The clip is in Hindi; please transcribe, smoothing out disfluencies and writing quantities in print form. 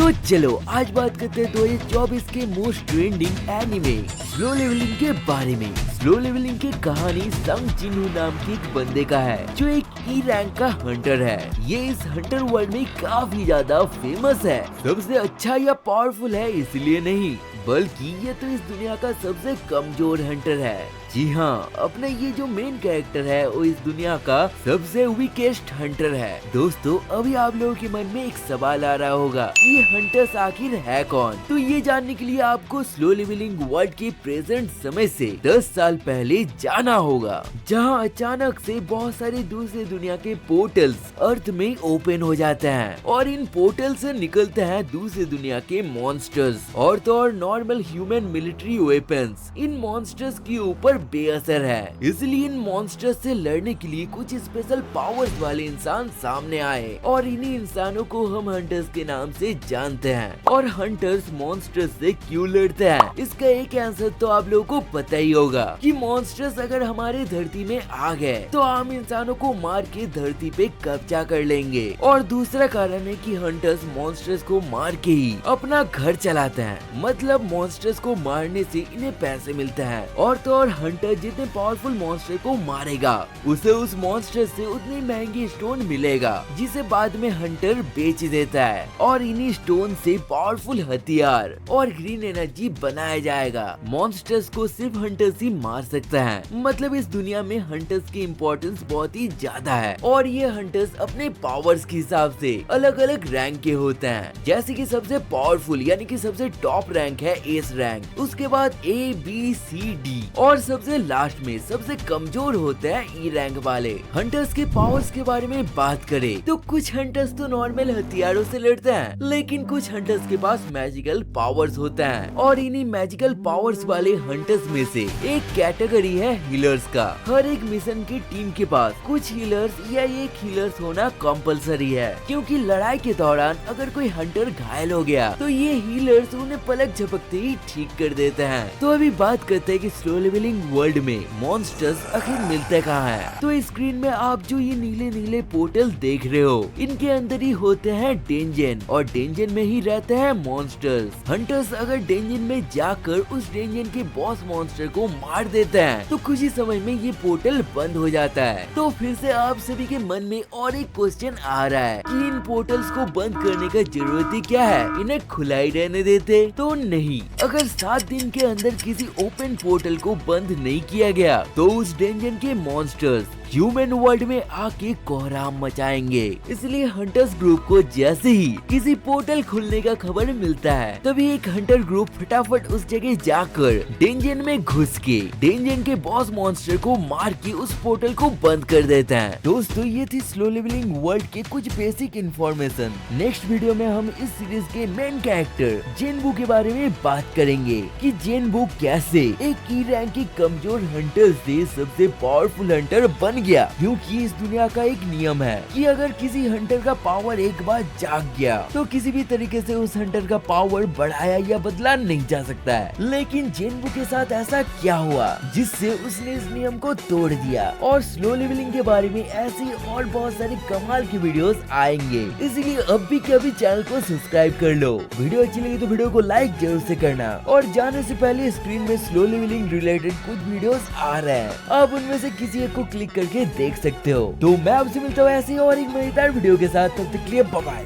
तो चलो आज बात करते हैं 2024 के most trending anime Solo Leveling के बारे में। स्लो लेवलिंग की कहानी संग जिनहू नाम के एक बंदे का है जो एक ई रैंक का हंटर है। ये इस हंटर वर्ल्ड में काफी ज्यादा फेमस है। सबसे अच्छा या पावरफुल है इसलिए नहीं, बल्कि ये तो इस दुनिया का सबसे कमजोर हंटर है। जी हाँ, अपने ये जो मेन कैरेक्टर है वो इस दुनिया का सबसे वीकेस्ट हंटर है। दोस्तों अभी आप लोगों के मन में एक सवाल आ रहा होगा, ये हंटर्स आखिर है कौन? तो ये जानने के लिए आपको स्लो लेवलिंग वर्ल्ड के प्रेजेंट समय से 10 साल पहले जाना होगा, जहाँ अचानक से बहुत सारे दूसरे दुनिया के पोर्टल्स अर्थ में ओपन हो जाते हैं और इन पोर्टल से निकलते हैं दूसरे दुनिया के मॉन्स्टर्स और तो और नॉर्मल ह्यूमन मिलिट्री वेपन्स। इन मॉन्स्टर्स के ऊपर बेअसर है, इसलिए इन मॉन्स्टर्स से लड़ने के लिए कुछ स्पेशल पावर्स वाले इंसान सामने आए और इन्हीं इंसानों को हम हंटर्स के नाम से जानते हैं। और हंटर्स मॉन्स्टर्स से क्यों लड़ते हैं, इसका एक आंसर तो आप लोगों को पता ही होगा कि मॉन्स्टर्स अगर हमारे धरती में आ गए तो आम इंसानों को मार के धरती पे कब्जा कर लेंगे। और दूसरा कारण है कि हंटर्स मॉन्स्टर्स को मार के ही अपना घर चलाते हैं, मतलब मॉन्स्टर्स को मारने से इन्हें पैसे मिलते हैं। और तो और हंटर जितने पावरफुल मॉन्स्टर को मारेगा उसे उस मॉन्स्टर से उतनी महंगी स्टोन मिलेगा जिसे बाद में हंटर बेच देता है और इन्हीं स्टोन से पावरफुल हथियार और ग्रीन एनर्जी बनाया जाएगा। मॉन्स्टर्स को सिर्फ हंटर्स ही मार सकता है, मतलब इस दुनिया में हंटर्स की इम्पोर्टेंस बहुत ही ज्यादा है। और ये हंटर्स अपने पावर्स के हिसाब से अलग अलग रैंक के होते हैं, जैसे कि सबसे पावरफुल यानी कि सबसे टॉप रैंक है एस रैंक, उसके बाद ABCD और सबसे लास्ट में सबसे कमजोर होते हैं ई रैंक वाले। हंटर्स के पावर्स के बारे में बात करें तो कुछ हंटर्स तो नॉर्मल हथियारों से लड़ते हैं, लेकिन कुछ हंटर्स के पास मैजिकल पावर्स होते हैं और इन्हीं मैजिकल पावर्स वाले हंटर्स में से एक कैटेगरी है हीलर्स का। हर एक मिशन की टीम के पास कुछ हीलर्स या एक हीलर्स होना कंपलसरी है, क्योंकि लड़ाई के दौरान अगर कोई हंटर घायल हो गया तो ये हीलर्स उन्हें पलक झपकते ही ठीक कर देते हैं। तो अभी बात करते हैं कि स्लो लेवलिंग वर्ल्ड में मॉन्स्टर्स आखिर मिलते कहाँ हैं? तो स्क्रीन में आप जो ये नीले नीले पोर्टल देख रहे हो, इनके अंदर ही होते हैं डेंजन और डेंजन में ही रहते हैं मॉन्स्टर्स। हंटर्स अगर डेंजन में जाकर उस डेंजन के बॉस मॉन्स्टर को मार देते हैं तो कुछ ही समय में ये पोर्टल बंद हो जाता है। तो फिर से आप सभी के मन में और एक क्वेश्चन आ रहा है कि इन पोर्टल्स को बंद करने का जरूरत ही क्या है, इन्हें खुला ही रहने देते। तो नहीं, अगर 7 दिन के अंदर किसी ओपन पोर्टल को बंद नहीं किया गया तो उस डेंजन के मॉन्स्टर्स ह्यूमन वर्ल्ड में आके कोहराम मचाएंगे। इसलिए हंटर्स ग्रुप को जैसे ही किसी पोर्टल खुलने का खबर मिलता है तभी एक हंटर ग्रुप फटाफट उस जगह जाकर डेंजन में घुस के डेंजन के बॉस मॉन्स्टर को मार के उस पोर्टल को बंद कर देता है। दोस्तों ये थी स्लो लेवलिंग वर्ल्ड के कुछ बेसिक इंफॉर्मेशन। नेक्स्ट वीडियो में हम इस सीरीज के मेन कैरेक्टर जेनबू के बारे में बात करेंगे कि जेनबू कैसे एक ई रैंक के कमजोर हंटर से सबसे पावरफुल हंटर बन गया, क्योंकि इस दुनिया का एक नियम है कि अगर किसी हंटर का पावर एक बार जाग गया तो किसी भी तरीके से उस हंटर का पावर बढ़ाया या बदला नहीं जा सकता है। लेकिन जेनबू के साथ ऐसा क्या हुआ जिससे उसने इस नियम को तोड़ दिया? और स्लो लेवलिंग के बारे में ऐसी और बहुत सारी कमाल की वीडियोस आएंगे, इसलिए अभी के अभी चैनल को सब्सक्राइब कर लो। वीडियो अच्छी लगी तो वीडियो को लाइक जरूर से करना और जाने से पहले स्क्रीन में स्लो लेवलिंग रिलेटेड कुछ वीडियोस आ रहे हैं, आप उनमें से किसी एक को क्लिक करके देख सकते हो। तो मैं आपसे मिलता हूँ ऐसी और एक मजेदार वीडियो के साथ, तब तक के लिए बाय बाय।